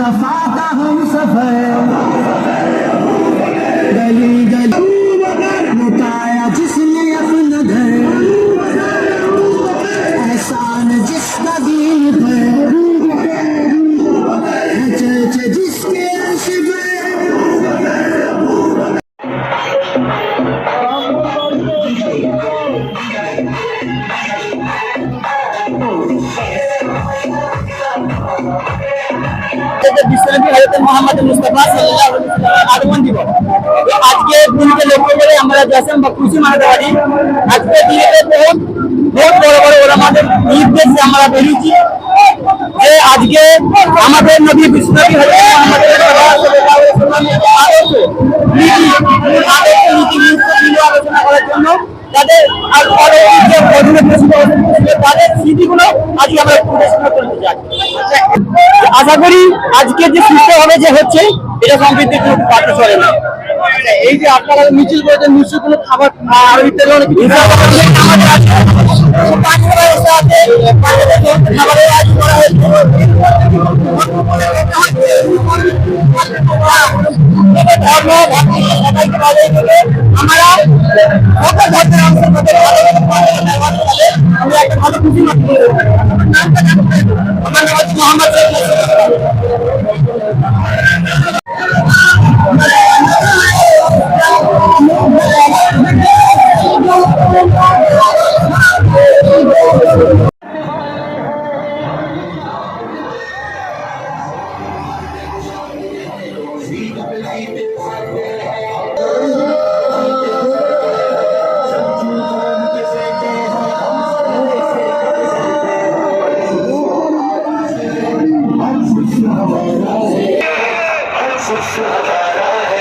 मुस्तफा का हम सफर गली गली लुटाया जिसने अपना घर एहसान जिसका दीन पर चर्चा जिसके अर्श पे বিশ্বনবী হযরত মুহাম্মদ মুস্তাফা সাল্লাল্লাহু আলাইহি ওয়াসাল্লামের আগমন দিবস। আজকে দিনকে লক্ষ্য করে আমরা জশ্ন বা খুশি মানাতে পারি। আজকে দিনে বহুত বড় বড় ওলামাদের নির্দেশে আমরা বেরিয়েছি যে আজকে আমাদের নবী বিশ্বনবী হযরত মুহাম্মদ সাল্লাল্লাহু আলাইহি ওয়াসাল্লামের আদর্শ নীতি আলোচনা করার জন্য তাদের আর পরবর্তী অধীনে তাদের স্মৃতিগুলো আজকে আমরা প্রদর্শন করতে চাই। আশা করি আজকে যে সুস্থ হবে যে হচ্ছে এটা সম্পৃক্তির কোনো বার্তা চলে না। এই যে আপনারা মিছিল করেছেন নিশ্চয়ই কোনো খাবার আর ইত্যাদি অনেক কিছু খাবারের আয়োজন করা হয়েছে। ধর্ম সবাইকে ভালো করে আমরা সকল ধর্মের অংশ আমরা একটা ভালো খুশি মাত্র আমার নাম হচ্ছে মোহাম্মদ है